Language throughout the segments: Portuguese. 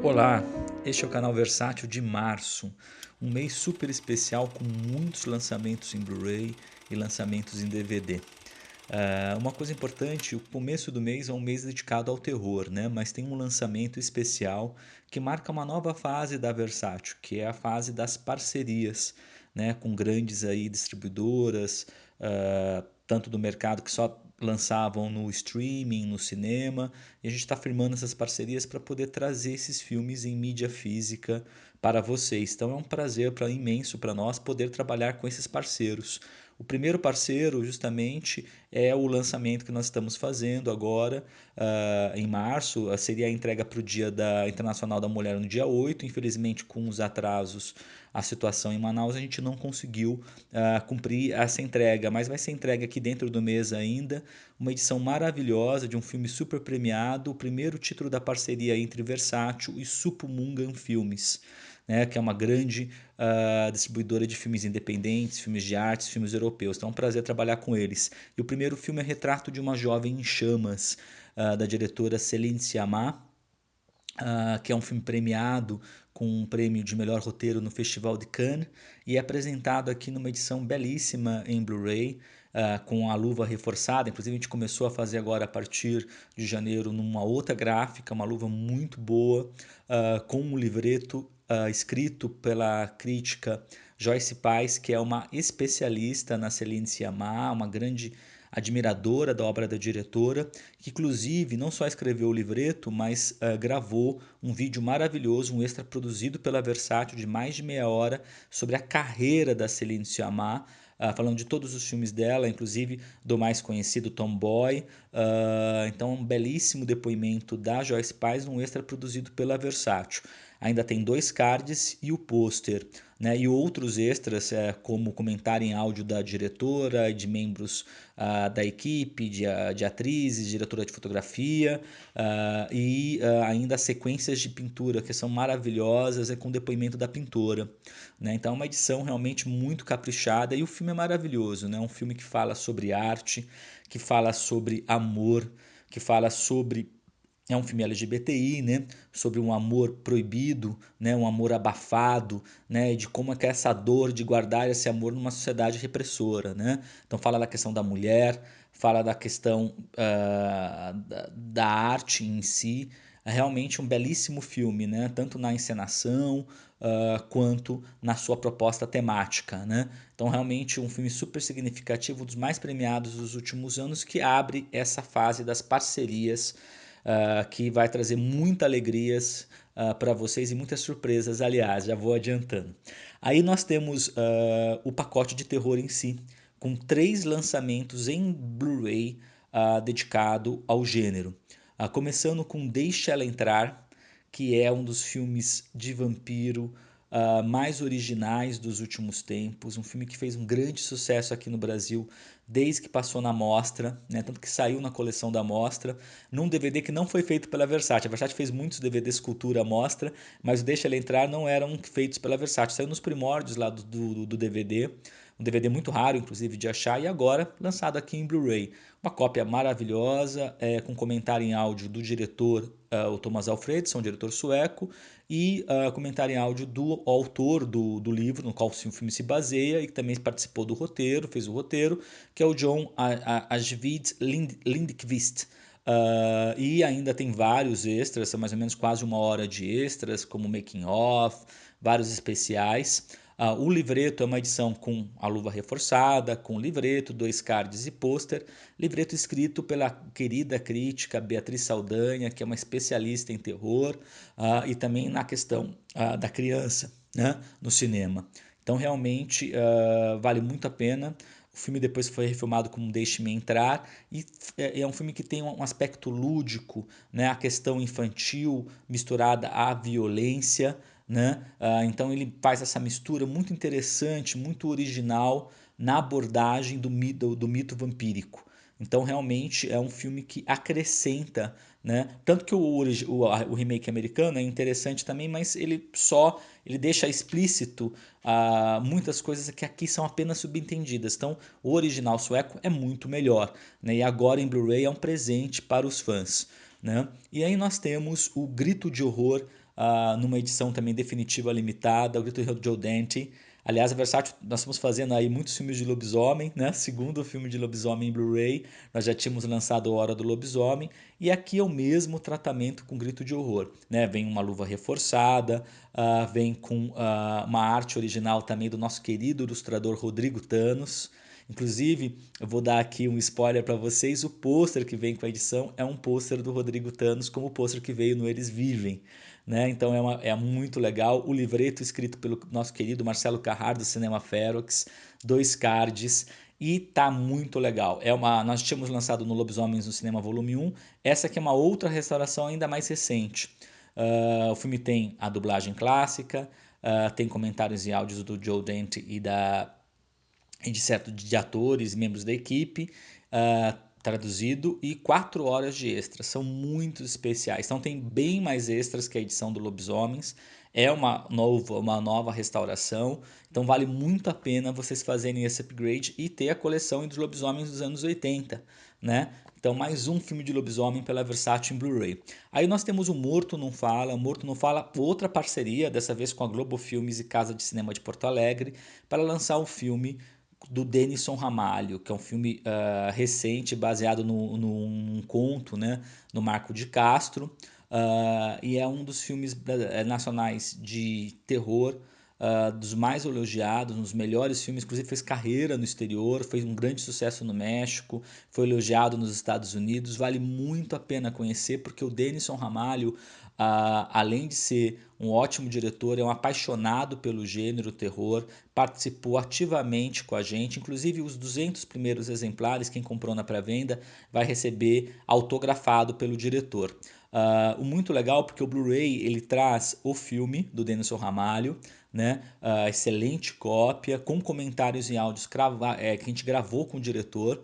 Olá, este é o canal Versátil de março, um mês super especial com muitos lançamentos em Blu-ray e lançamentos em DVD. Uma coisa importante, o começo do mês é um mês dedicado ao terror, né? Mas tem um lançamento especial que marca uma nova fase da Versátil, que é a fase das parcerias, né? Com grandes aí distribuidoras, tanto do mercado que só lançavam no streaming, no cinema, e a gente está firmando essas parcerias para poder trazer esses filmes em mídia física para vocês. Então é um prazer imenso para nós poder trabalhar com esses parceiros. O primeiro parceiro, justamente, é o lançamento que nós estamos fazendo agora, em março. Seria a entrega para o Dia Internacional da Mulher no dia 8. Infelizmente, com os atrasos, a situação em Manaus, a gente não conseguiu cumprir essa entrega, mas vai ser entregue aqui dentro do mês ainda. Uma edição maravilhosa de um filme super premiado, o primeiro título da parceria entre Versátil e Supumungan Filmes, né, que é uma grande distribuidora de filmes independentes, filmes de artes, filmes europeus. Então é um prazer trabalhar com eles. E o primeiro filme é Retrato de uma Jovem em Chamas, da diretora Céline Sciamma, que é um filme premiado com um prêmio de melhor roteiro no Festival de Cannes e é apresentado aqui numa edição belíssima em Blu-ray, com a luva reforçada. Inclusive a gente começou a fazer agora a partir de janeiro numa outra gráfica, uma luva muito boa, com um livreto escrito pela crítica Joyce Pais, que é uma especialista na Céline Sciamma, uma grande admiradora da obra da diretora, que inclusive não só escreveu o livreto, mas gravou um vídeo maravilhoso, um extra produzido pela Versátil de mais de meia hora sobre a carreira da Céline Sciamma, falando de todos os filmes dela, inclusive do mais conhecido Tomboy. Então, um belíssimo depoimento da Joyce Pais, um extra produzido pela Versátil. Ainda tem 2 cards e o pôster, né? E outros extras, como comentário em áudio da diretora, de membros da equipe, de atrizes, diretora de fotografia, e ainda sequências de pintura que são maravilhosas, com depoimento da pintora, né? Então é uma edição realmente muito caprichada e o filme é maravilhoso, né? Um filme que fala sobre arte, que fala sobre amor, que fala sobre é um filme LGBTI, né? Sobre um amor proibido, né? Um amor abafado, né? E de como é que é essa dor de guardar esse amor numa sociedade repressora, né? Então fala da questão da mulher, fala da questão da arte em si. É realmente um belíssimo filme, né? Tanto na encenação quanto na sua proposta temática, né? Então realmente um filme super significativo, um dos mais premiados dos últimos anos, que abre essa fase das parcerias, que vai trazer muitas alegrias para vocês e muitas surpresas, aliás, já vou adiantando. Aí nós temos o pacote de terror em si, com 3 lançamentos em Blu-ray dedicado ao gênero. Começando com Deixa Ela Entrar, que é um dos filmes de vampiro mais originais dos últimos tempos, um filme que fez um grande sucesso aqui no Brasil desde que passou na Mostra, né? Tanto que saiu na coleção da Mostra, num DVD que não foi feito pela Versátil. A Versátil fez muitos DVDs Cultura Mostra, mas o Deixa Ela Entrar não eram feitos pela Versátil. Saiu nos primórdios lá do DVD, um DVD muito raro, inclusive, de achar, e agora lançado aqui em Blu-ray. Uma cópia maravilhosa, com comentário em áudio do diretor, o Thomas Alfredson, diretor sueco, e comentário em áudio do autor do livro, no qual o filme se baseia, e que também participou do roteiro, fez o roteiro, que é o John Ajvide Lindqvist. E ainda tem vários extras, são mais ou menos quase 1 hora de extras, como making of, vários especiais. O livreto é uma edição com a luva reforçada, com livreto, 2 cards e pôster. Livreto escrito pela querida crítica Beatriz Saldanha, que é uma especialista em terror, e também na questão da criança, né, no cinema. Então realmente vale muito a pena. O filme depois foi refilmado como Deixe-me Entrar e é um filme que tem um aspecto lúdico, né? A questão infantil misturada à violência, né? Então ele faz essa mistura muito interessante, muito original na abordagem do mito vampírico. Então realmente é um filme que acrescenta, né? Tanto que o remake americano é interessante também, mas ele deixa explícito muitas coisas que aqui são apenas subentendidas. Então o original sueco é muito melhor, né? E agora em Blu-ray é um presente para os fãs, né? E aí nós temos o Grito de Horror numa edição também definitiva limitada, O Grito do Joe Dante. Aliás, a Versátil, nós estamos fazendo aí muitos filmes de lobisomem, né? Segundo filme de lobisomem em Blu-ray, nós já tínhamos lançado Hora do Lobisomem, e aqui é o mesmo tratamento com Grito de Horror, né? Vem uma luva reforçada, vem com uma arte original também do nosso querido ilustrador Rodrigo Thanos. Inclusive, eu vou dar aqui um spoiler para vocês, o pôster que vem com a edição é um pôster do Rodrigo Thanos, como o pôster que veio no Eles Vivem. Né? Então é muito legal. O livreto escrito pelo nosso querido Marcelo Carrar, do Cinema Ferox, 2 cards, e tá muito legal. Nós tínhamos lançado no Lobisomens no Cinema Volume 1, essa aqui é uma outra restauração ainda mais recente. O filme tem a dublagem clássica, tem comentários e áudios do Joe Dante de atores e membros da equipe, traduzido, e 4 horas de extras, são muito especiais, então tem bem mais extras que a edição do Lobisomens, é uma nova restauração, então vale muito a pena vocês fazerem esse upgrade e ter a coleção dos Lobisomens dos anos 80, né? Então mais um filme de lobisomem pela Versátil em Blu-ray. Aí nós temos o Morto Não Fala, outra parceria, dessa vez com a Globo Filmes e Casa de Cinema de Porto Alegre, para lançar um filme do Denison Ramalho, que é um filme recente, baseado num conto, né, no Marco de Castro, e é um dos filmes nacionais de terror dos mais elogiados, um dos melhores filmes, inclusive fez carreira no exterior, fez um grande sucesso no México, foi elogiado nos Estados Unidos, vale muito a pena conhecer, porque o Denison Ramalho, além de ser um ótimo diretor, é um apaixonado pelo gênero terror, participou ativamente com a gente, inclusive os 200 primeiros exemplares, quem comprou na pré-venda vai receber autografado pelo diretor. O muito legal porque o Blu-ray ele traz o filme do Denison Ramalho, né? Excelente cópia, com comentários e áudios que a gente gravou com o diretor,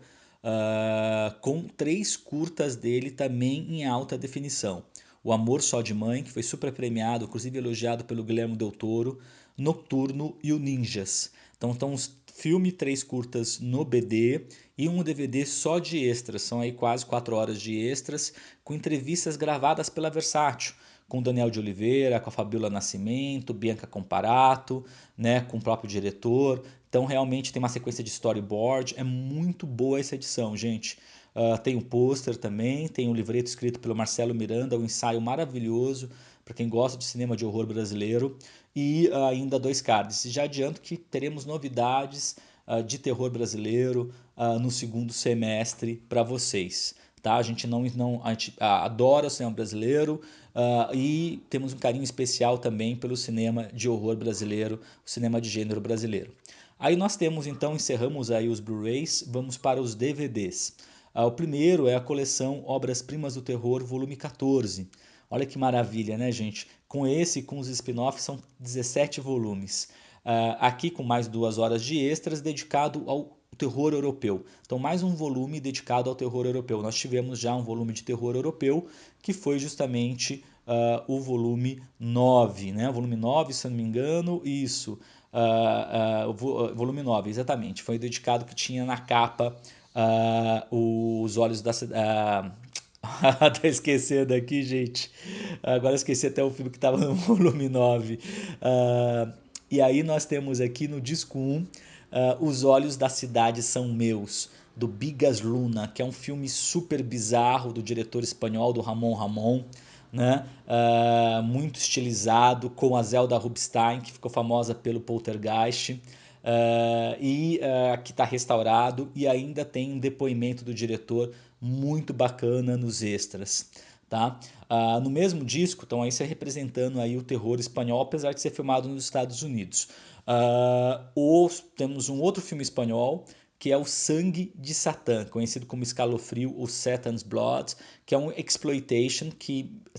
com 3 curtas dele também em alta definição. O Amor Só de Mãe, que foi super premiado, inclusive elogiado pelo Guilherme Del Toro, Nocturno e o Ninjas. Então estão os filme 3 curtas no BD e um DVD só de extras, são aí quase 4 horas de extras, com entrevistas gravadas pela Versátil, com Daniel de Oliveira, com a Fabiola Nascimento, Bianca Comparato, né, com o próprio diretor. Então realmente tem uma sequência de storyboard, é muito boa essa edição, gente. Tem um pôster também, tem um livreto escrito pelo Marcelo Miranda, um ensaio maravilhoso para quem gosta de cinema de horror brasileiro, e ainda 2 cards. Já adianto que teremos novidades de terror brasileiro no segundo semestre para vocês. Tá? A gente adora o cinema brasileiro e temos um carinho especial também pelo cinema de horror brasileiro, o cinema de gênero brasileiro. Aí nós temos então, encerramos aí os Blu-rays, vamos para os DVDs. O primeiro é a coleção Obras-Primas do Terror, volume 14. Olha que maravilha, né, gente? Com esse e com os spin-offs são 17 volumes. Aqui com mais 2 horas de extras dedicado ao terror europeu. Então mais um volume dedicado ao terror europeu. Nós tivemos já um volume de terror europeu que foi justamente o volume 9, né? O volume 9, se eu não me engano, isso. O volume 9, exatamente. Foi dedicado que tinha na capa os olhos da cidade. Tá esquecendo aqui, gente. Agora eu esqueci até o filme que estava no volume 9. E aí nós temos aqui no disco 1 Os Olhos da Cidade São Meus, do Bigas Luna, que é um filme super bizarro do diretor espanhol, do Ramon Ramon, né? Muito estilizado, com a Zelda Rubinstein, que ficou famosa pelo Poltergeist. Que está restaurado e ainda tem um depoimento do diretor muito bacana nos extras. Tá? No mesmo disco, estão aí se representando aí o terror espanhol, apesar de ser filmado nos Estados Unidos. Temos um outro filme espanhol, que é o Sangue de Satã, conhecido como Escalofrio ou Satan's Blood, que é um exploitation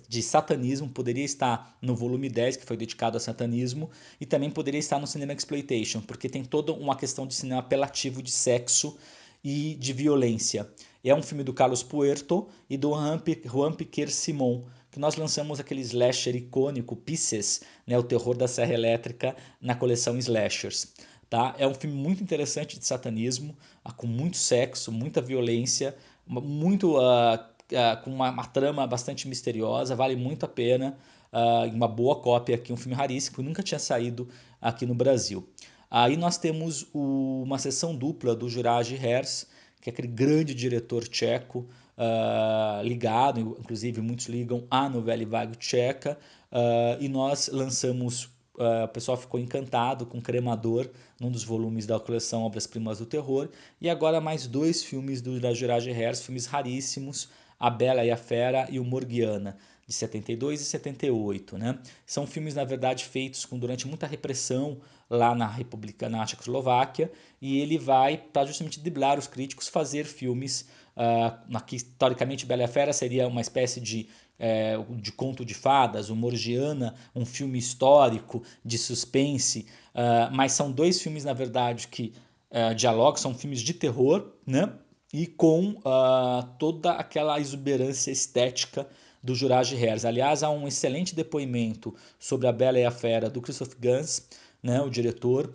de satanismo, poderia estar no volume 10, que foi dedicado a satanismo, e também poderia estar no cinema exploitation, porque tem toda uma questão de cinema apelativo de sexo e de violência. É um filme do Carlos Puerto e do Juan Piquer Simón, que nós lançamos aquele slasher icônico, Pieces, né, o terror da Serra Elétrica, na coleção Slashers. Tá? É um filme muito interessante de satanismo, com muito sexo, muita violência, com uma trama bastante misteriosa, vale muito a pena. uma boa cópia aqui, um filme raríssimo, que nunca tinha saído aqui no Brasil. Aí nós temos uma sessão dupla do Juraj Herz, que é aquele grande diretor tcheco, ligado, inclusive muitos ligam à Novela Vague tcheca, e nós lançamos, o pessoal ficou encantado com Cremador, num dos volumes da coleção Obras-Primas do Terror, e agora mais 2 filmes do Juraj Herz, filmes raríssimos, A Bela e a Fera e o Morgiana, de 72 e 78, né? São filmes, na verdade, feitos durante muita repressão lá na Tchecoslováquia, e ele vai, para justamente driblar os críticos, fazer filmes, aqui, historicamente, Bela e a Fera seria uma espécie de conto de fadas, o Morgiana, um filme histórico de suspense, mas são 2 filmes, na verdade, que dialogam, são filmes de terror, né? E com toda aquela exuberância estética do Juraj Herz. Aliás, há um excelente depoimento sobre A Bela e a Fera do Christoph Gans, né, o diretor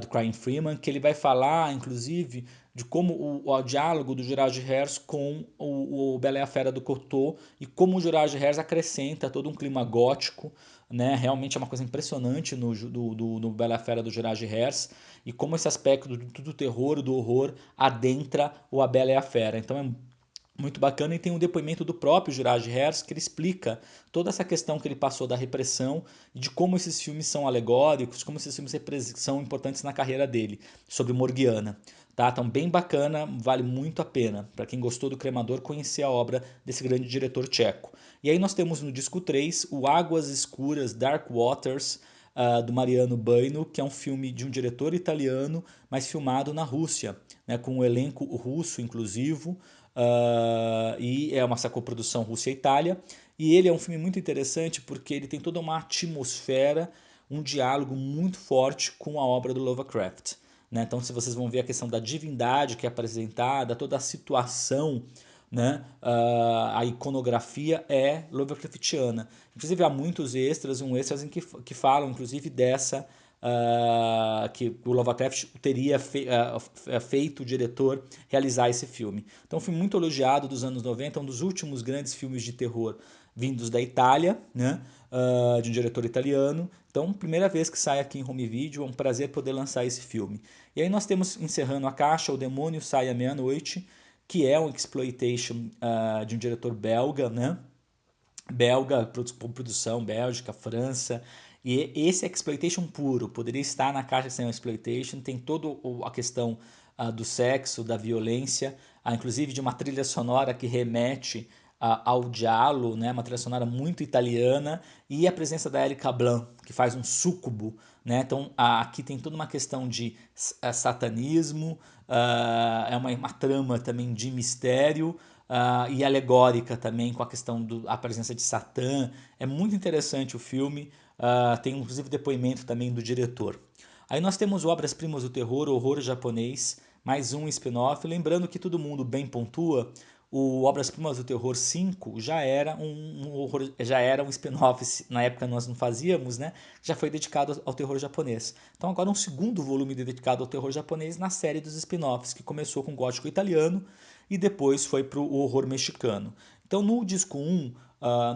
do Crying Freeman, que ele vai falar, inclusive, de como o diálogo do Juraj Herz com o Bela e a Fera do Cocteau e como o Juraj Herz acrescenta todo um clima gótico, né? Realmente é uma coisa impressionante no Bela e a Fera do Juraj Herz, e como esse aspecto do terror, do horror, adentra o A Bela e a Fera. Então é muito bacana, e tem um depoimento do próprio Juraj Herz, que ele explica toda essa questão que ele passou da repressão e de como esses filmes são alegóricos, como esses filmes são importantes na carreira dele, sobre Morgiana. Tá? Então, bem bacana, vale muito a pena, para quem gostou do Cremador, conhecer a obra desse grande diretor tcheco. E aí nós temos no disco 3 o Águas Escuras, Dark Waters, do Mariano Baino, que é um filme de um diretor italiano, mas filmado na Rússia, né, com um elenco russo inclusivo, e é uma coprodução Rússia-Itália. E ele é um filme muito interessante porque ele tem toda uma atmosfera, um diálogo muito forte com a obra do Lovecraft. Né? Então, se vocês vão ver a questão da divindade que é apresentada, toda a situação, né? A iconografia é Lovecraftiana. Inclusive há muitos extras, que falam inclusive dessa, que o Lovecraft teria feito o diretor realizar esse filme. Então, um filme muito elogiado dos anos 90, um dos últimos grandes filmes de terror vindos da Itália, né? De um diretor italiano. Então, primeira vez que sai aqui em home video, é um prazer poder lançar esse filme. E aí nós temos, encerrando a caixa, O Demônio Sai à Meia-Noite, que é um exploitation de um diretor belga, né? Belga, produção Bélgica, França, e esse é exploitation puro, poderia estar na caixa sem exploitation, tem toda a questão do sexo, da violência, inclusive de uma trilha sonora que remete ao giallo, né, uma trilha sonora muito italiana, e a presença da Erika Blanc, que faz um súcubo, né? Então aqui tem toda uma questão de satanismo, é uma trama também de mistério, e alegórica também, com a questão da presença de Satã. É muito interessante o filme, tem inclusive depoimento também do diretor. Aí nós temos Obras-Primas do Terror, Horror Japonês, mais um spin-off. Lembrando que todo mundo bem pontua, o Obras-Primas do Terror 5 já era um spin-off, na época nós não fazíamos, né? Já foi dedicado ao terror japonês. Então agora um segundo volume dedicado ao terror japonês na série dos spin-offs, que começou com o gótico italiano e depois foi para o horror mexicano. Então no disco 1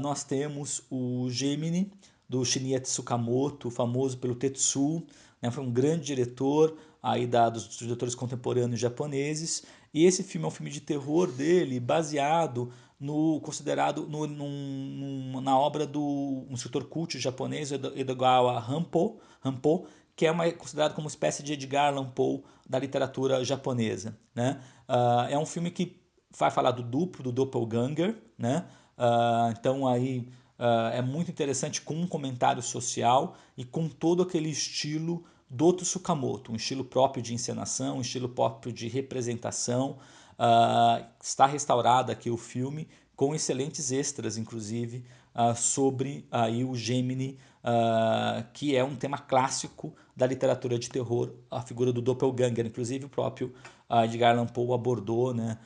nós temos o Gemini, do Shinya Tsukamoto, famoso pelo Tetsuo, né? Foi um grande diretor aí dos diretores contemporâneos japoneses, e esse filme é um filme de terror dele, baseado considerado na obra do um escritor cult japonês, Edogawa Rampo, que é considerado como uma espécie de Edgar Allan Poe da literatura japonesa, né? É um filme que vai falar do duplo, do doppelganger, né? Então aí é muito interessante, com um comentário social e com todo aquele estilo do Tsukamoto, um estilo próprio de encenação, um estilo próprio de representação. Está restaurado aqui o filme com excelentes extras, inclusive, sobre aí o Gemini, que é um tema clássico da literatura de terror, a figura do doppelganger. Inclusive o próprio Edgar Allan Poe abordou, né,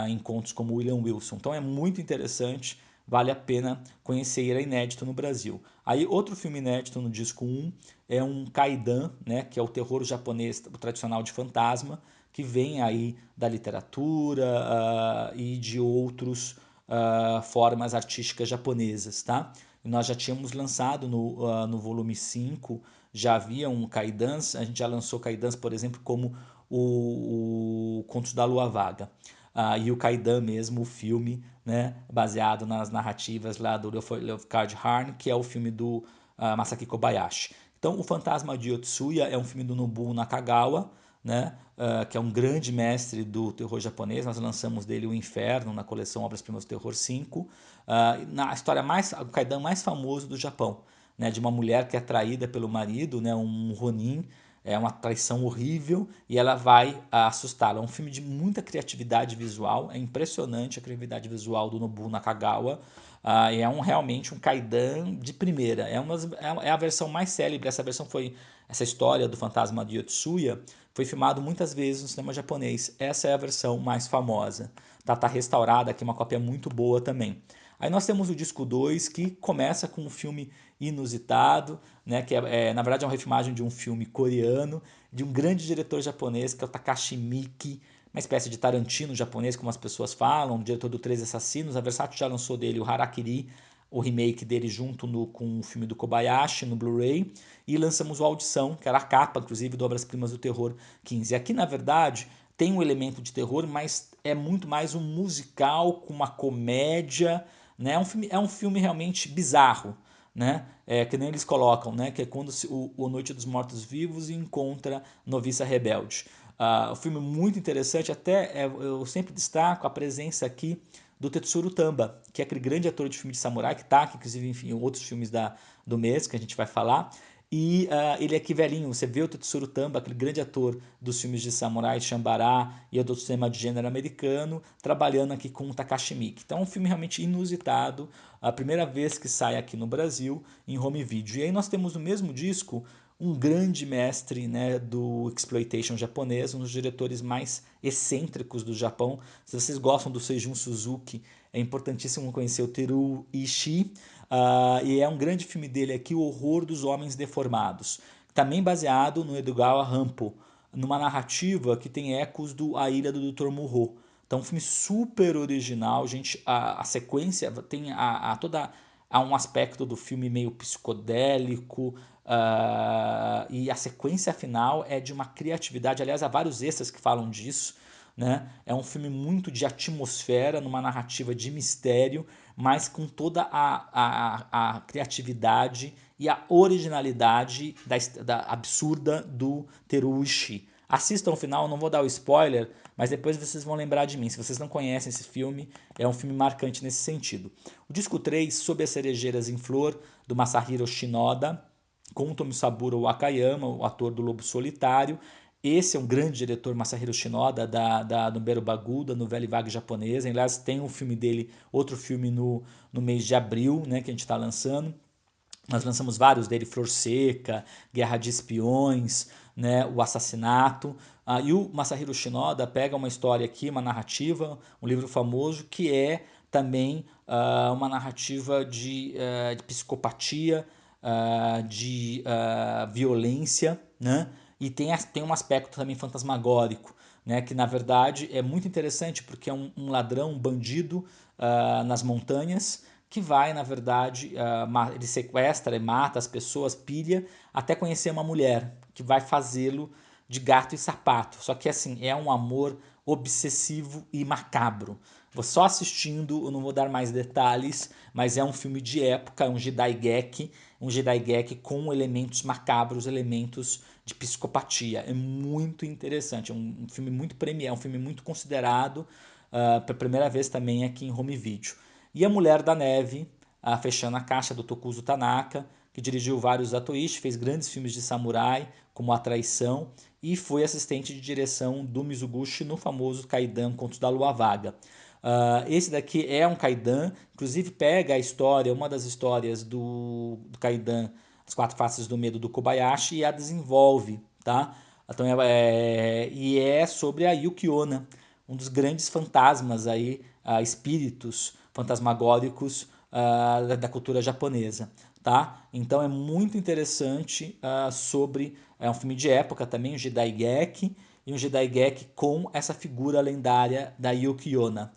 em contos como William Wilson. Então é muito interessante, vale a pena conhecer, era inédito no Brasil. Aí outro filme inédito no disco 1 é um Kaidan, né, que é o terror japonês, o tradicional de fantasma, que vem aí da literatura e de outros formas artísticas japonesas, tá? nós já tínhamos lançado no volume 5, já havia um Kaidans, a gente já lançou Kaidans, por exemplo, como o Contos da Lua Vaga. E o Kaidan mesmo, o filme, né, baseado nas narrativas lá do Leocard Harn, que é o filme do Masaki Kobayashi. Então, O Fantasma de Yotsuya é um filme do Nobuo Nakagawa, né, que é um grande mestre do terror japonês. Nós lançamos dele O Inferno na coleção Obras-Primas do Terror 5, na história o Kaidan mais famoso do Japão, né, de uma mulher que é traída pelo marido, né, um Ronin, é uma traição horrível e ela vai assustá-lo. É um filme de muita criatividade visual, é impressionante a criatividade visual do Nobuo Nakagawa. E é realmente um Kaidan de primeira. É a versão mais célebre. Essa história do fantasma de Yotsuya foi filmado muitas vezes no cinema japonês. Essa é a versão mais famosa. Tá restaurada aqui, uma cópia muito boa também. Aí nós temos o disco 2, que começa com um filme inusitado, né, que na verdade é uma refilmagem de um filme coreano, de um grande diretor japonês, que é o Takashi Miike, uma espécie de Tarantino japonês, como as pessoas falam, diretor do Três Assassinos. A Versátil já lançou dele o Harakiri, o remake dele junto com o filme do Kobayashi no Blu-ray, e lançamos o Audição, que era a capa, inclusive, do Obras-Primas do Terror 15. Aqui, na verdade, tem um elemento de terror, mas é muito mais um musical com uma comédia, né? É um filme realmente bizarro, né? Que nem eles colocam, né? Que é quando o Noite dos Mortos-Vivos encontra Noviça Rebelde. O filme muito interessante, eu sempre destaco a presença aqui do Tetsuro Tamba, que é aquele grande ator de filme de samurai, que está aqui, inclusive, enfim, em outros filmes do mês, que a gente vai falar. E ele é aqui velhinho, você vê o Tetsuro Tamba, aquele grande ator dos filmes de samurai, Shambara e do cinema de gênero americano, trabalhando aqui com o Takashi Miike. Então é um filme realmente inusitado, a primeira vez que sai aqui no Brasil em home video. E aí nós temos no mesmo disco um grande mestre, né, do exploitation japonês, um dos diretores mais excêntricos do Japão. Se vocês gostam do Seijun Suzuki, é importantíssimo conhecer o Teruo Ishii. E é um grande filme dele aqui, O Horror dos Homens Deformados, também baseado no Edogawa Rampo, numa narrativa que tem ecos do A Ilha do Dr. Moreau. Então, um filme super original, gente. A sequência tem há um aspecto do filme meio psicodélico, e a sequência final é de uma criatividade. Aliás, há vários extras que falam disso, né? É um filme muito de atmosfera, numa narrativa de mistério, mas com toda a criatividade e a originalidade da absurda do Teruo Ishii. Assistam ao final, não vou dar o spoiler, mas depois vocês vão lembrar de mim. Se vocês não conhecem esse filme, é um filme marcante nesse sentido. O disco 3, Sob as Cerejeiras em Flor, do Masahiro Shinoda, com o Tomisaburo Wakayama, o ator do Lobo Solitário. Esse é um grande diretor, Masahiro Shinoda, da Noberu Bagu, da novela vague japonesa. Aliás, tem um filme dele, outro filme no mês de abril, né, que a gente está lançando. Nós lançamos vários dele, Flor Seca, Guerra de Espiões, né, O Assassinato. E o Masahiro Shinoda pega uma história aqui, uma narrativa, um livro famoso, que é também uma narrativa de psicopatia, de violência, né? E tem um aspecto também fantasmagórico, né? Que na verdade é muito interessante porque é um ladrão, um bandido nas montanhas, que vai, na verdade, ele sequestra e mata as pessoas, pilha, até conhecer uma mulher, que vai fazê-lo de gato e sapato. Só que assim, é um amor obsessivo e macabro. Vou só assistindo, eu não vou dar mais detalhes, mas é um filme de época, um Jidaigeki com elementos macabros, elementos de psicopatia. É muito interessante, é um filme muito premiado, é um filme muito considerado, pela primeira vez também aqui em home video. E A Mulher da Neve, fechando a caixa, do Tokuzo Tanaka, que dirigiu vários Atoishi, fez grandes filmes de samurai, como A Traição, e foi assistente de direção do Mizuguchi no famoso Kaidan Contos da Lua Vaga. Esse daqui é um Kaidan, inclusive pega a história, uma das histórias do Kaidan, As Quatro Faces do Medo, do Kobayashi, e a desenvolve, tá? Então, e é sobre a Yuki Onna, um dos grandes fantasmas aí, espíritos fantasmagóricos da cultura japonesa, tá? Então é muito interessante é um filme de época também, um Jidaigeki, e um Jidaigeki com essa figura lendária da Yuki Onna.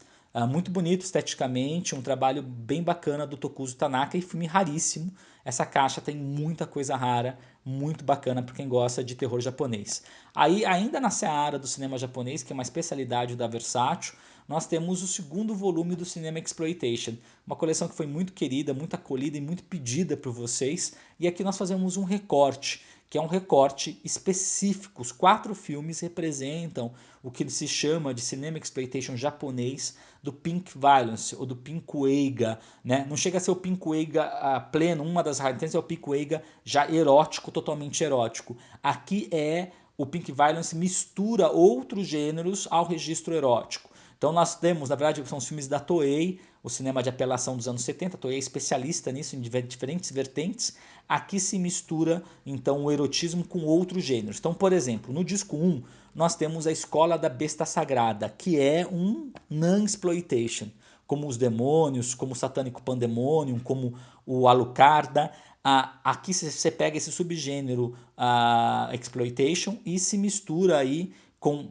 Muito bonito esteticamente, um trabalho bem bacana do Tokuzo Tanaka e filme raríssimo. Essa caixa tem muita coisa rara, muito bacana para quem gosta de terror japonês. Aí, ainda na seara do cinema japonês, que é uma especialidade da Versátil, nós temos o segundo volume do Cinema Exploitation, uma coleção que foi muito querida, muito acolhida e muito pedida por vocês. E aqui nós fazemos um recorte, que é um recorte específico. Os 4 filmes representam o que se chama de Cinema Exploitation japonês do Pink Violence ou do Pinkueiga, né? Não chega a ser o Pinkueiga pleno, uma das raridades é o Pinkueiga já erótico, totalmente erótico. Aqui é o Pink Violence mistura outros gêneros ao registro erótico. Então nós temos, na verdade, são os filmes da Toei, o cinema de apelação dos anos 70, a Toei é especialista nisso, em diferentes vertentes. Aqui se mistura, então, o erotismo com outros gêneros. Então, por exemplo, no disco 1, nós temos a Escola da Besta Sagrada, que é um non-exploitation, como os demônios, como o Satânico Pandemonium, como o Alucarda. Aqui você pega esse subgênero exploitation e se mistura aí com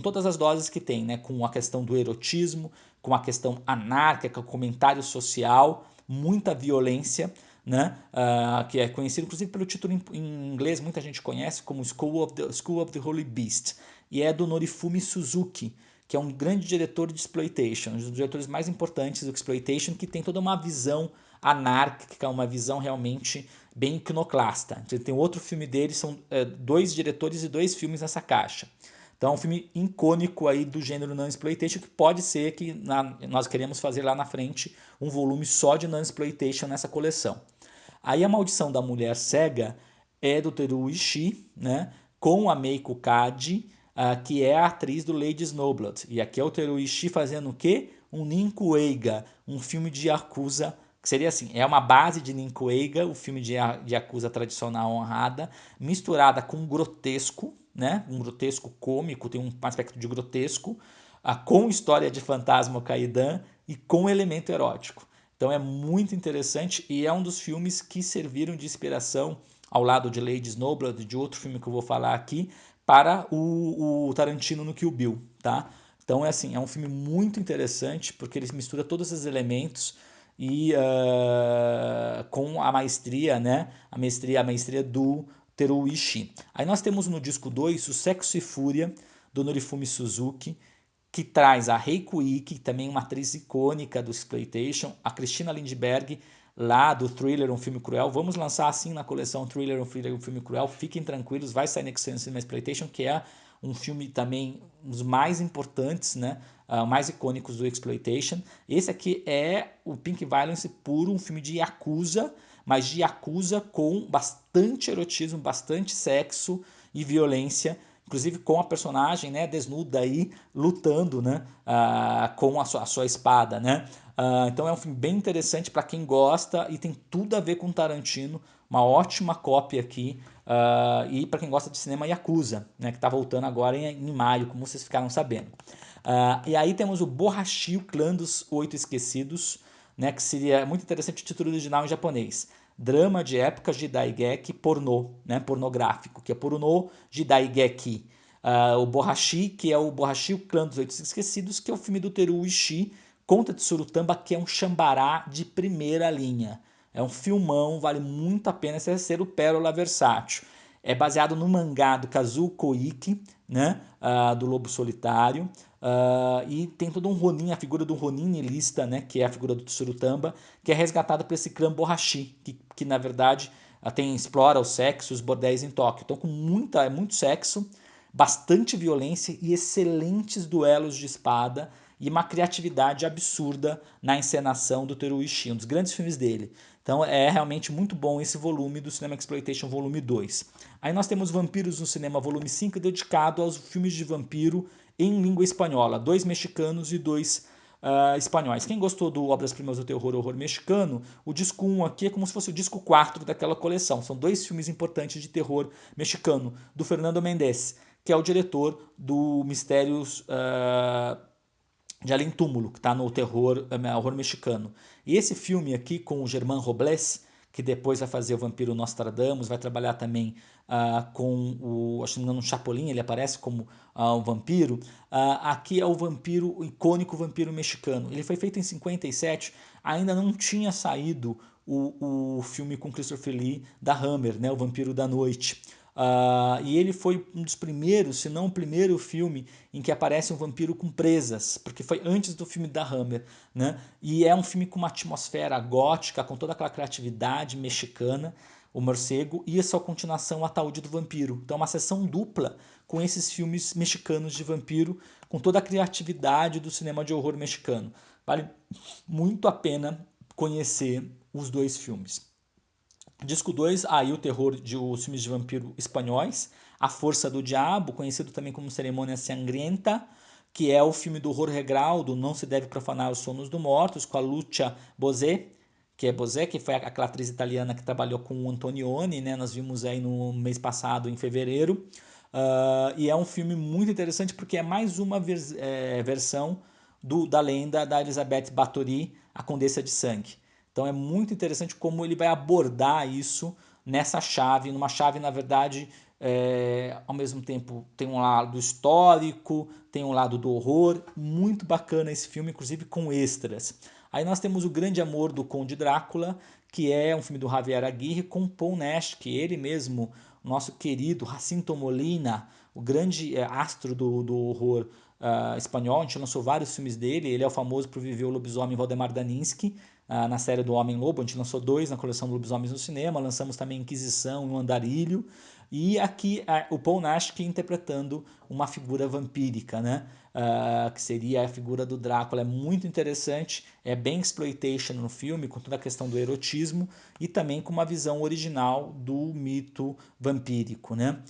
todas as doses que tem, né? Com a questão do erotismo, com a questão anárquica, comentário social, muita violência, né? Que é conhecido inclusive pelo título em inglês, muita gente conhece como School of the Holy Beast, e é do Norifumi Suzuki, que é um grande diretor de exploitation, um dos diretores mais importantes do exploitation, que tem toda uma visão anárquica, uma visão realmente bem iconoclasta. Tem outro filme dele, são 2 diretores e 2 filmes nessa caixa. Então é um filme icônico aí do gênero non-exploitation, que pode ser que nós queremos fazer lá na frente um volume só de non-exploitation nessa coleção. Aí A Maldição da Mulher Cega é do Teruo Ishii, né, com a Meiko Kaji, que é a atriz do Lady Snowblood. E aqui é o Teruo Ishii fazendo o quê? Um Ninkueiga, um filme de Yakuza, que seria assim, é uma base de Ninkueiga, o filme de Yakuza tradicional honrada, misturada com um grotesco, né? Um grotesco cômico, tem um aspecto de grotesco, com história de fantasma Kaidan e com elemento erótico. Então é muito interessante e é um dos filmes que serviram de inspiração, ao lado de Lady Snowblood, de outro filme que eu vou falar aqui, para o Tarantino no Kill Bill, tá? Então é assim, é um filme muito interessante porque ele mistura todos esses elementos e com a maestria, né? A maestria do Teruo Ishii. Aí nós temos no disco 2 o Sexo e Fúria, do Norifumi Suzuki, que traz a Reiko Ikki, também uma atriz icônica do exploitation, a Christina Lindbergh, lá do Thriller, um filme cruel. Vamos lançar assim na coleção Thriller, um filme cruel. Fiquem tranquilos, vai sair Next Cinema Exploitation, que é um filme também dos mais importantes, né? Mais icônicos do exploitation. Esse aqui é o Pink Violence puro, um filme de Yakuza, mas de Yakuza com bastante erotismo, bastante sexo e violência, inclusive com a personagem, né, desnuda aí, lutando, né, com a sua espada, né. Então é um filme bem interessante para quem gosta e tem tudo a ver com Tarantino, uma ótima cópia aqui, e para quem gosta de cinema Yakuza, né, que está voltando agora em maio, como vocês ficaram sabendo. E aí temos o Borrachi, o Clã dos Oito Esquecidos, né, que seria muito interessante o título original em japonês. Drama de época Jidaigeki pornô, né, pornográfico, que é pornô Jidaigeki. O Borrachi, que é o Borrachi, o Clã dos Oito Esquecidos, que é o filme do Teruo Ishii, conta de Surutamba, que é um chambará de primeira linha. É um filmão, vale muito a pena ser o Pérola Versátil. É baseado no mangá do Kazuo Koike, né, do Lobo Solitário, e tem todo um Ronin, a figura do Ronin niilista, né, que é a figura do Tsurutamba, que é resgatada por esse clã Borrachi, que na verdade explora o sexo, os bordéis em Tóquio. Então com muito sexo, bastante violência e excelentes duelos de espada e uma criatividade absurda na encenação do Teruo Ishii, um dos grandes filmes dele. Então é realmente muito bom esse volume do Cinema Exploitation volume 2. Aí nós temos Vampiros no Cinema volume 5, dedicado aos filmes de vampiro em língua espanhola, 2 mexicanos e 2 espanhóis. Quem gostou do Obras-Primas do Terror Horror Mexicano, o disco 1 aqui é como se fosse o disco 4 daquela coleção. São 2 filmes importantes de terror mexicano, do Fernando Méndez, que é o diretor do Mistérios de Além Túmulo, que está no horror mexicano. E esse filme aqui com o Germán Robles, que depois vai fazer o vampiro Nostradamus, vai trabalhar também com o, acho que não me engano, o Chapolin, ele aparece como um vampiro. Aqui é o vampiro, o icônico vampiro mexicano. Ele foi feito em 57, ainda não tinha saído o filme com Christopher Lee da Hammer, né, o Vampiro da Noite. E ele foi um dos primeiros, se não o primeiro filme em que aparece um vampiro com presas, porque foi antes do filme da Hammer, né? E é um filme com uma atmosfera gótica, com toda aquela criatividade mexicana, o Morcego, e a sua continuação, A Ataúde do Vampiro. Então é uma sessão dupla com esses filmes mexicanos de vampiro, com toda a criatividade do cinema de horror mexicano. Vale muito a pena conhecer os dois filmes. Disco 2, aí o terror de os filmes de vampiro espanhóis, A Força do Diabo, conhecido também como Cerimônia Sangrienta, que é o filme do horror regral, do Não Se Deve Profanar os Sonos dos Mortos, com a Lucia Bosé, que foi aquela atriz italiana que trabalhou com o Antonioni, né? Nós vimos aí no mês passado, em fevereiro. E é um filme muito interessante porque é mais uma versão da lenda da Elizabeth Bathory, a Condessa de Sangue. Então é muito interessante como ele vai abordar isso nessa chave, numa chave, na verdade, ao mesmo tempo tem um lado histórico, tem um lado do horror, muito bacana esse filme, inclusive com extras. Aí nós temos O Grande Amor do Conde Drácula, que é um filme do Javier Aguirre com Paul Nash, que ele mesmo, nosso querido Jacinto Molina, o grande astro do horror espanhol. A gente lançou vários filmes dele, ele é o famoso por viver o lobisomem Valdemar Daninsky, na série do Homem-Lobo. A gente lançou 2 na coleção do Lobisomens no cinema, lançamos também Inquisição e o Andarilho, e aqui o Paul Nash interpretando uma figura vampírica, né? Que seria a figura do Drácula. É muito interessante, é bem exploitation no filme, com toda a questão do erotismo e também com uma visão original do mito vampírico, né?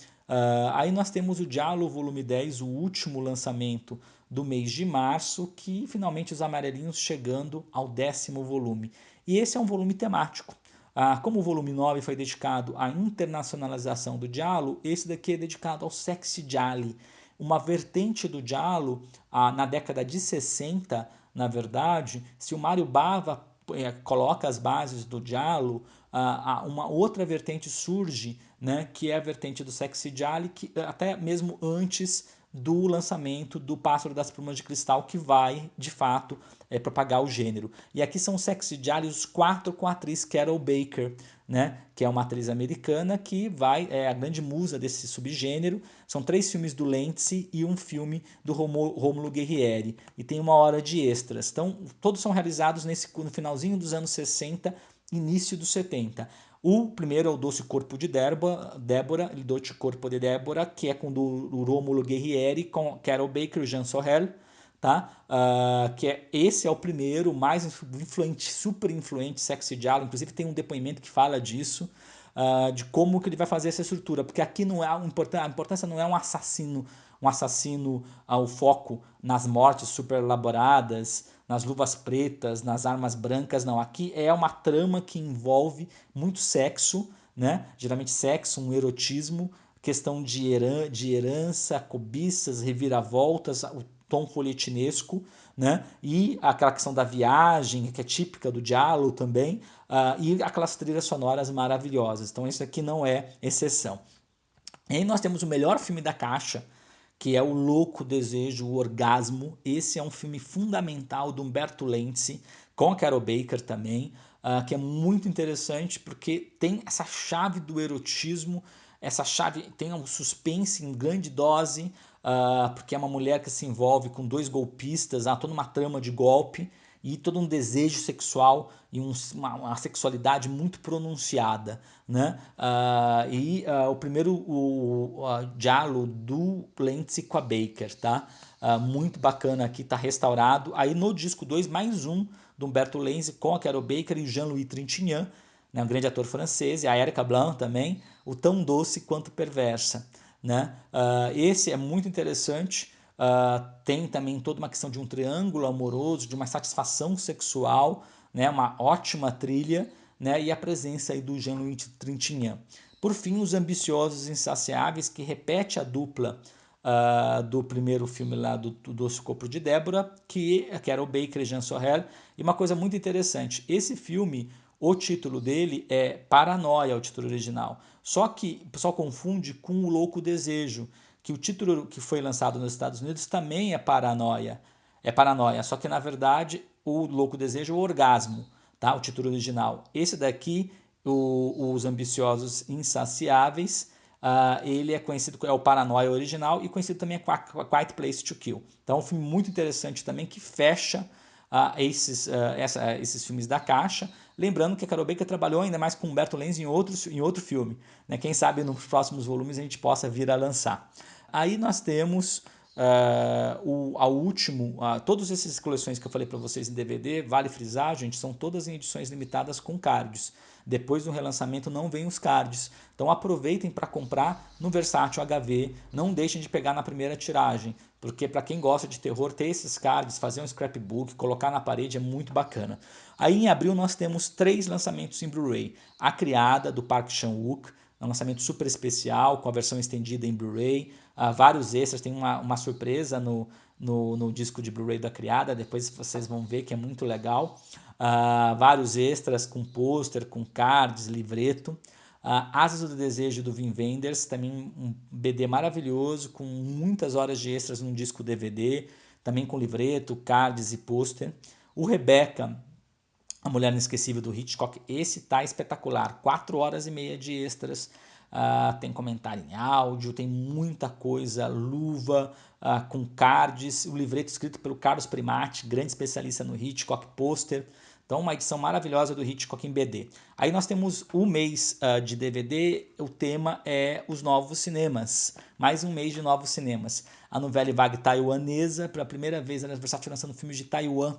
Aí nós temos o Diallo Volume 10, o último lançamento do mês de março, que finalmente os amarelinhos chegando ao 10º volume. E esse é um volume temático. Como o volume 9 foi dedicado à internacionalização do Giallo, esse daqui é dedicado ao sexy gialli, uma vertente do Giallo na década de 60, na verdade. Se o Mário Bava coloca as bases do Giallo, uma outra vertente surge, né, que é a vertente do sexy gialli, que até mesmo antes do lançamento do Pássaro das Plumas de Cristal, que vai, de fato, propagar o gênero. E aqui são os sexy gialli, os 4 com a atriz Carol Baker, né, que é uma atriz americana que é a grande musa desse subgênero. São 3 filmes do Lenzi e um filme do Rômulo Guerrieri. E tem 1 hora de extras. Então, todos são realizados no finalzinho dos anos 60, início dos 70. O primeiro é o Doce Corpo de Débora, Il Dolce Corpo de Débora, que é com o Rômulo Guerrieri, com Carol Baker e Jean Sorel, tá? Esse é o primeiro, mais influente, super influente sexy giallo. Inclusive tem um depoimento que fala disso, de como que ele vai fazer essa estrutura, porque aqui não é a importância não é um assassino ao foco nas mortes super elaboradas, nas luvas pretas, nas armas brancas, não. Aqui é uma trama que envolve muito sexo, né? Geralmente sexo, um erotismo, questão de herança, cobiças, reviravoltas, o tom folhetinesco, né? E aquela questão da viagem, que é típica do Giallo também, e aquelas trilhas sonoras maravilhosas. Então isso aqui não é exceção. E aí nós temos o melhor filme da caixa, que é O Louco Desejo, o Orgasmo. Esse é um filme fundamental do Umberto Lenzi, com a Carol Baker também, que é muito interessante porque tem essa chave do erotismo, essa chave tem um suspense em grande dose, porque é uma mulher que se envolve com 2 golpistas, há toda uma trama de golpe e todo um desejo sexual e uma sexualidade muito pronunciada, né? O primeiro Giallo do Lenzi com a Baker, tá? Muito bacana aqui, tá restaurado. Aí no disco 2, mais um do Umberto Lenzi com a Carol Baker e o Jean-Louis Trintignant, né? Um grande ator francês, e a Erika Blanc também, O Tão Doce Quanto Perversa, né? Esse é muito interessante. Tem também toda uma questão de um triângulo amoroso, de uma satisfação sexual, né? Uma ótima trilha, né? E a presença aí do Jean-Louis Trintignant. Por fim, Os Ambiciosos Insaciáveis, que repete a dupla do primeiro filme lá do Doce Corpo de Débora, que era o Baker e Jean Sorel. E uma coisa muito interessante, esse filme, O título dele é Paranoia, o título original. Só que o pessoal confunde com O Louco Desejo, que o título que foi lançado nos Estados Unidos também é Paranoia. É Paranoia, só que na verdade o Louco Desejo é o Orgasmo, tá? O título original. Esse daqui, Os Ambiciosos Insaciáveis, ele é conhecido, é o Paranoia original e conhecido também como A Quiet Place to Kill. Então é um filme muito interessante também que fecha esses filmes da Caixa. Lembrando que a Carol Baker trabalhou ainda mais com Humberto Lenz em outro filme. Né? Quem sabe nos próximos volumes a gente possa vir a lançar. Aí nós temos todas essas coleções que eu falei para vocês em DVD, vale frisar, gente, são todas em edições limitadas com cards. Depois do relançamento não vem os cards. Então aproveitem para comprar no Versátil HV, não deixem de pegar na primeira tiragem, porque para quem gosta de terror, ter esses cards, fazer um scrapbook, colocar na parede é muito bacana. Aí em abril nós temos 3 lançamentos em Blu-ray. A Criada, do Park Chan-wook, um lançamento super especial, com a versão estendida em Blu-ray, vários extras, tem uma surpresa no disco de Blu-ray da Criada, depois vocês vão ver que é muito legal. Vários extras com pôster, com cards, livreto. Asas do Desejo do Wim Wenders, também um BD maravilhoso, com muitas horas de extras num disco DVD, também com livreto, cards e pôster. O Rebecca, A Mulher Inesquecível do Hitchcock, esse tá espetacular, 4 horas e meia de extras, tem comentário em áudio, tem muita coisa, luva, com cards, o livreto escrito pelo Carlos Primati, grande especialista no Hitchcock, pôster. Então, uma edição maravilhosa do Hitchcock em BD. Aí nós temos o mês de DVD, o tema é os novos cinemas. Mais um mês de novos cinemas. A Nouvelle Vague taiwanesa, pela primeira vez a Versátil lançando filmes de Taiwan.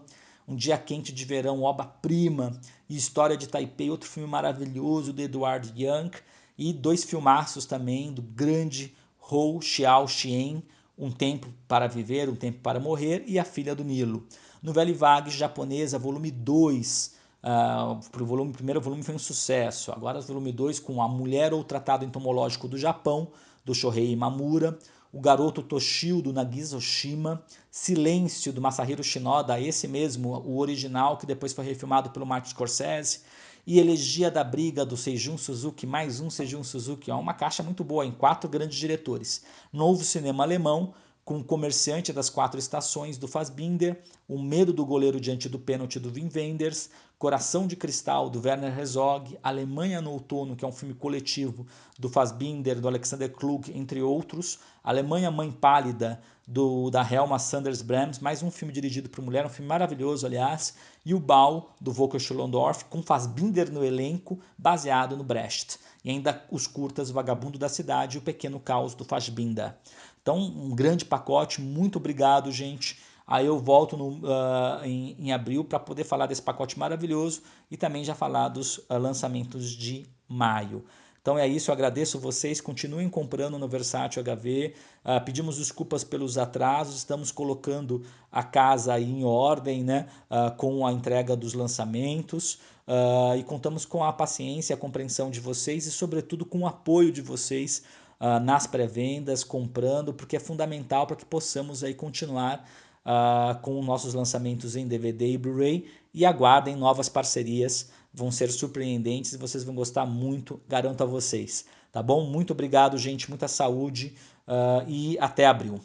Um Dia Quente de Verão, obra-prima. E História de Taipei, outro filme maravilhoso de Edward Young. E 2 filmaços também do grande Hou Xiao-Xian, Um Tempo para Viver, Um Tempo para Morrer e A Filha do Nilo. Nouvelle Vague japonesa, volume 2. O primeiro volume foi um sucesso. Agora o volume 2 com A Mulher ou Tratado Entomológico do Japão, do Shohei Imamura. O Garoto Toshio, do Nagisa Oshima. Silêncio, do Masahiro Shinoda, esse mesmo, o original, que depois foi refilmado pelo Martin Scorsese. E Elegia da Briga, do Seijun Suzuki, mais um Seijun Suzuki. Uma caixa muito boa, em 4 grandes diretores. Novo cinema alemão, com O Comerciante das 4 Estações, do Fassbinder, O Medo do Goleiro Diante do Pênalti, do Wim Wenders, Coração de Cristal, do Werner Herzog, Alemanha no Outono, que é um filme coletivo, do Fassbinder, do Alexander Klug, entre outros, Alemanha Mãe Pálida, da Helma Sanders Brems, mais um filme dirigido por mulher, um filme maravilhoso, aliás, e o Bau, do Volker Schlondorf, com Fassbinder no elenco, baseado no Brecht. E ainda os curtas O Vagabundo da Cidade e O Pequeno Caos, do Fassbinder. Então, um grande pacote, muito obrigado, gente. Aí eu volto em abril para poder falar desse pacote maravilhoso e também já falar dos lançamentos de maio. Então é isso, eu agradeço vocês, continuem comprando no Versátil HV, pedimos desculpas pelos atrasos, estamos colocando a casa aí em ordem, né, com a entrega dos lançamentos, e contamos com a paciência e a compreensão de vocês e sobretudo com o apoio de vocês nas pré-vendas, comprando, porque é fundamental para que possamos aí continuar com nossos lançamentos em DVD e Blu-ray, e aguardem novas parcerias, vão ser surpreendentes e vocês vão gostar muito, garanto a vocês. Tá bom? Muito obrigado, gente, muita saúde e até abril.